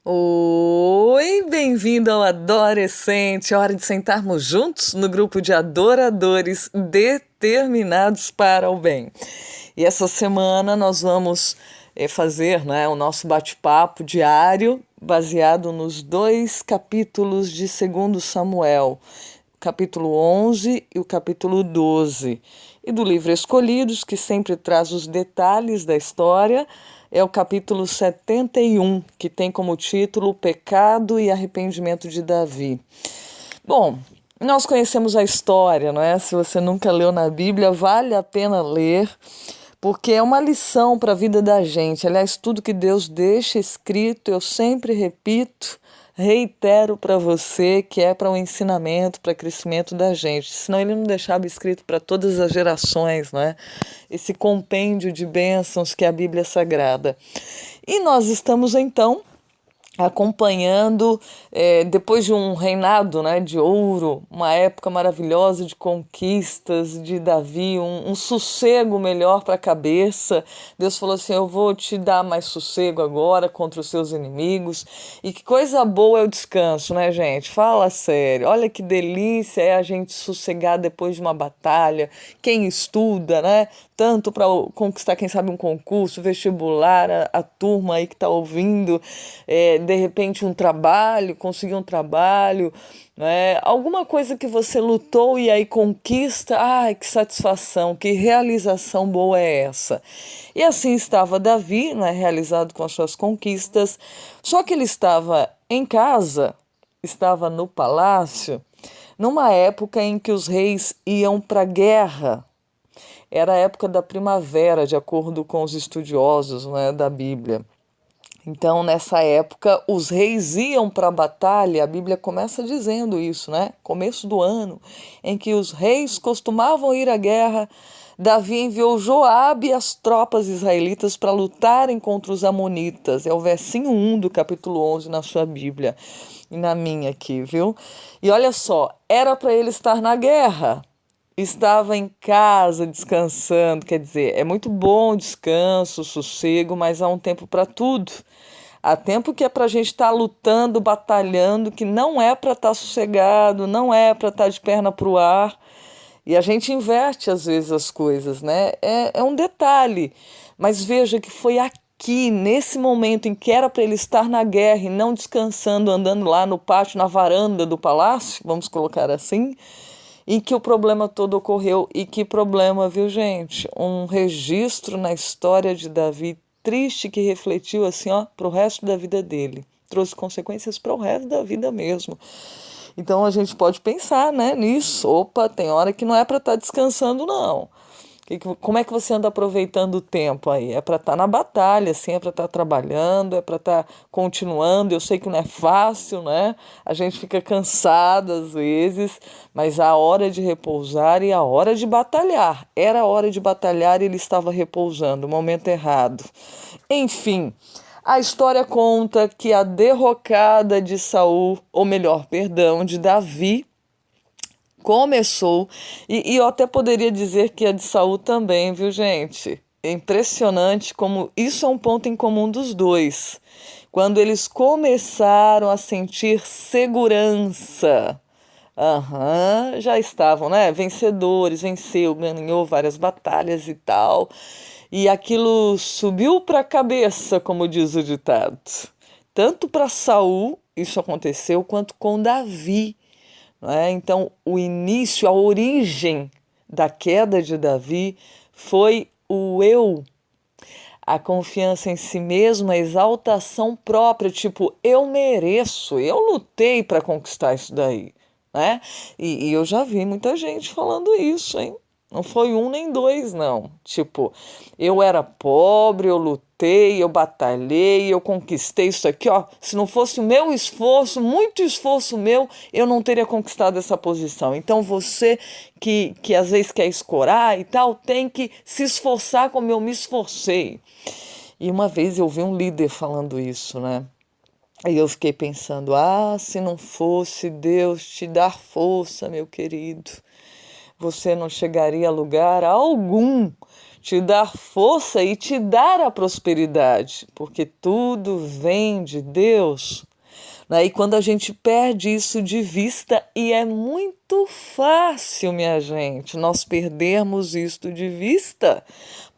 Oi, bem-vindo ao Adorescente. Hora de sentarmos juntos no grupo de adoradores determinados para o bem. E essa semana nós vamos fazer, né, o nosso bate-papo diário baseado nos dois capítulos de 2 Samuel, o capítulo 11 e o capítulo 12. E do livro Escolhidos, que sempre traz os detalhes da história, é o capítulo 71, que tem como título O Pecado e Arrependimento de Davi. Bom, nós conhecemos a história, não é? Se você nunca leu na Bíblia, vale a pena ler, porque é uma lição para a vida da gente. Aliás, tudo que Deus deixa escrito, eu sempre repito, reitero para você que é para um ensinamento, para crescimento da gente. Senão ele não deixava escrito para todas as gerações, não é? Esse compêndio de bênçãos que é a Bíblia Sagrada. E nós estamos então acompanhando, depois de um reinado, né, de ouro, uma época maravilhosa de conquistas de Davi, um sossego melhor para a cabeça. Deus falou assim: eu vou te dar mais sossego agora contra os seus inimigos. E que coisa boa é o descanso, né, gente? Fala sério. Olha que delícia é a gente sossegar depois de uma batalha. Quem estuda, né? Tanto para conquistar, quem sabe, um concurso, vestibular, a turma aí que está ouvindo, de repente um trabalho, conseguir um trabalho, né? Alguma coisa que você lutou e aí conquista, ai, que satisfação, que realização boa é essa. E assim estava Davi, né, realizado com as suas conquistas, só que ele estava em casa, estava no palácio, numa época em que os reis iam para a guerra. Era a época da primavera, de acordo com os estudiosos, né, da Bíblia. Então, nessa época, os reis iam para a batalha, a Bíblia começa dizendo isso, né? Começo do ano, em que os reis costumavam ir à guerra. Davi enviou Joabe e as tropas israelitas para lutarem contra os amonitas. É o versinho 1 do capítulo 11 na sua Bíblia e na minha aqui, viu? E olha só, era para ele estar na guerra. Estava em casa descansando, quer dizer, é muito bom o descanso, o sossego, mas há um tempo para tudo. Há tempo que é para a gente estar lutando, batalhando, que não é para estar sossegado, não é para estar de perna para o ar. E a gente inverte às vezes as coisas, né? É um detalhe, mas veja que foi aqui, nesse momento em que era para ele estar na guerra e não descansando, andando lá no pátio, na varanda do palácio, vamos colocar assim, em que o problema todo ocorreu. E que problema, viu, gente? Um registro na história de Davi triste que refletiu assim, ó, para o resto da vida dele. Trouxe consequências para o resto da vida mesmo. Então a gente pode pensar, né, nisso. Opa, tem hora que não é para estar descansando, não. Como é que você anda aproveitando o tempo aí? É para estar na batalha, assim, é para estar trabalhando, é para estar continuando. Eu sei que não é fácil, né? A gente fica cansado às vezes, mas a hora de repousar e a hora de batalhar. Era a hora de batalhar e ele estava repousando, o momento errado. Enfim, a história conta que a derrocada de Saul, ou melhor, perdão, de Davi, começou, e eu até poderia dizer que a de Saul também, viu, gente? É impressionante como isso é um ponto em comum dos dois. Quando eles começaram a sentir segurança, já estavam, né? Vencedores, venceu, ganhou várias batalhas e tal. E aquilo subiu para a cabeça, como diz o ditado. Tanto para Saul, isso aconteceu, quanto com Davi. Não é? Então, o início, a origem da queda de Davi foi o eu, a confiança em si mesmo, a exaltação própria, tipo, eu mereço, eu lutei para conquistar isso daí, né? E eu já vi muita gente falando isso, hein? Não foi um nem dois, não. Tipo, eu era pobre, eu lutei, eu batalhei, eu conquistei isso aqui, ó. Se não fosse o meu esforço, muito esforço meu, eu não teria conquistado essa posição. Então você que às vezes quer escorar e tal, tem que se esforçar como eu me esforcei. E uma vez eu vi um líder falando isso, né? Aí eu fiquei pensando, se não fosse Deus te dar força, meu querido, você não chegaria a lugar algum. te dar força e te dar a prosperidade, porque tudo vem de Deus. E quando a gente perde isso de vista, e é muito fácil, minha gente, nós perdermos isto de vista,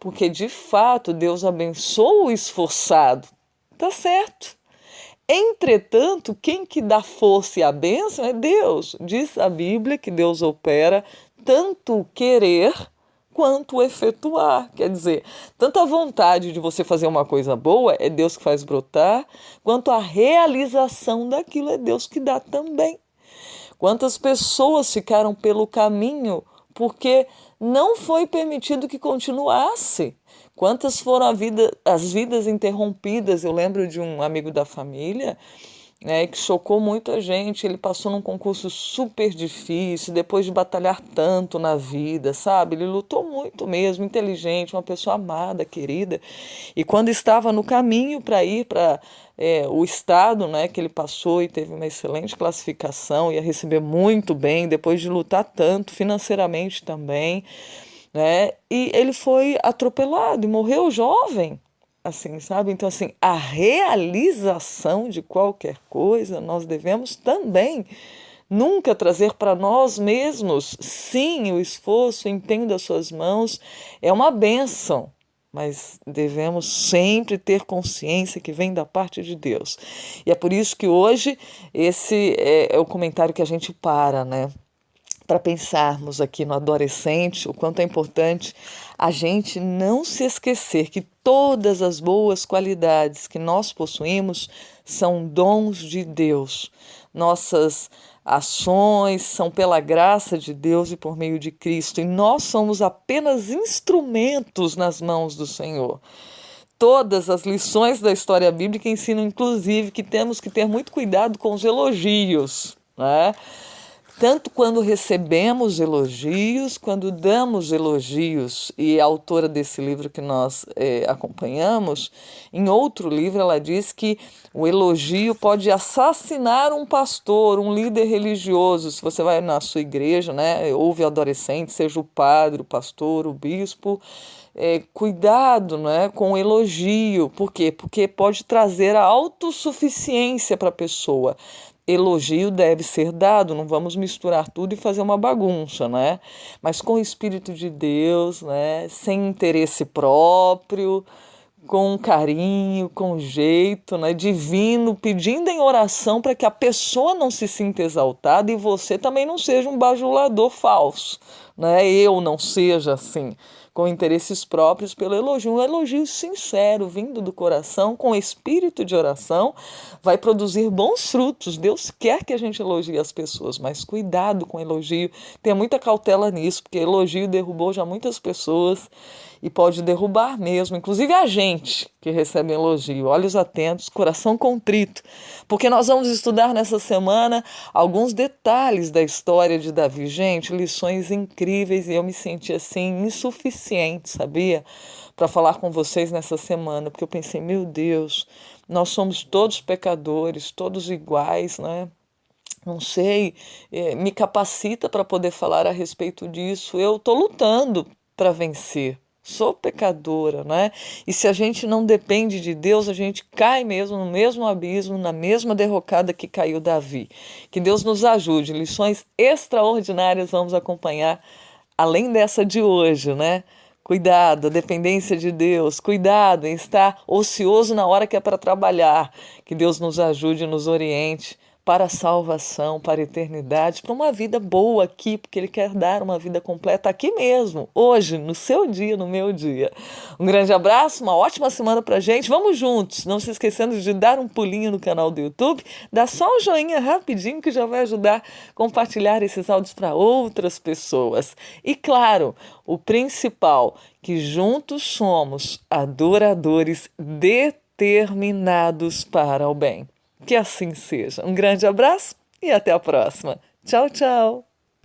porque de fato Deus abençoa o esforçado, tá certo? Entretanto, quem que dá força e a bênção é Deus. Diz a Bíblia que Deus opera tanto o querer quanto o efetuar. Quer dizer, tanto a vontade de você fazer uma coisa boa é Deus que faz brotar, quanto a realização daquilo é Deus que dá também. Quantas pessoas ficaram pelo caminho porque não foi permitido que continuasse? Quantas foram as vidas interrompidas? Eu lembro de um amigo da família, né, que chocou muito a gente. Ele passou num concurso super difícil, depois de batalhar tanto na vida, sabe? Ele lutou muito mesmo, inteligente, uma pessoa amada, querida. E quando estava no caminho para ir para o estado, né, que ele passou e teve uma excelente classificação, ia receber muito bem, depois de lutar tanto, financeiramente também, né? E ele foi atropelado e morreu jovem. Assim, sabe? Então, assim, a realização de qualquer coisa nós devemos também nunca trazer para nós mesmos. Sim, o esforço, o empenho das suas mãos é uma bênção, mas devemos sempre ter consciência que vem da parte de Deus. E é por isso que hoje esse é o comentário que a gente para, né? Para pensarmos aqui no adolescente, o quanto é importante a gente não se esquecer que todas as boas qualidades que nós possuímos são dons de Deus. Nossas ações são pela graça de Deus e por meio de Cristo, e nós somos apenas instrumentos nas mãos do Senhor. Todas as lições da história bíblica ensinam, inclusive, que temos que ter muito cuidado com os elogios, né? Tanto quando recebemos elogios, quando damos elogios. E a autora desse livro que nós acompanhamos, em outro livro ela diz que o elogio pode assassinar um pastor, um líder religioso. Se você vai na sua igreja, né, ouve adolescente, seja o padre, o pastor, o bispo, cuidado, né, com o elogio. Por quê? Porque pode trazer a autossuficiência para a pessoa. Elogio deve ser dado, não vamos misturar tudo e fazer uma bagunça, né? Mas com o Espírito de Deus, né? Sem interesse próprio, com carinho, com jeito, né? Divino, pedindo em oração para que a pessoa não se sinta exaltada e você também não seja um bajulador falso, né? Eu não seja assim, com interesses próprios pelo elogio. Um elogio sincero, vindo do coração, com espírito de oração, vai produzir bons frutos. Deus quer que a gente elogie as pessoas, mas cuidado com elogio. Tenha muita cautela nisso, porque elogio derrubou já muitas pessoas e pode derrubar mesmo, inclusive a gente que recebe elogio. Olhos atentos, coração contrito, porque nós vamos estudar nessa semana alguns detalhes da história de Davi. Gente, lições incríveis, e eu me senti assim insuficiente, sabia? Para falar com vocês nessa semana, porque eu pensei, meu Deus, nós somos todos pecadores, todos iguais, né? Não sei, me capacita para poder falar a respeito disso. Eu estou lutando para vencer. Sou pecadora, né? E se a gente não depende de Deus, a gente cai mesmo no mesmo abismo, na mesma derrocada que caiu Davi. Que Deus nos ajude. Lições extraordinárias vamos acompanhar, além dessa de hoje, né? Cuidado, a dependência de Deus. Cuidado em estar ocioso na hora que é para trabalhar. Que Deus nos ajude e nos oriente para a salvação, para a eternidade, para uma vida boa aqui, porque Ele quer dar uma vida completa aqui mesmo, hoje, no seu dia, no meu dia. Um grande abraço, uma ótima semana pra gente. Vamos juntos, não se esquecendo de dar um pulinho no canal do YouTube, dá só um joinha rapidinho que já vai ajudar a compartilhar esses áudios para outras pessoas. E claro, o principal, que juntos somos adoradores determinados para o bem. Que assim seja. Um grande abraço e até a próxima. Tchau, tchau.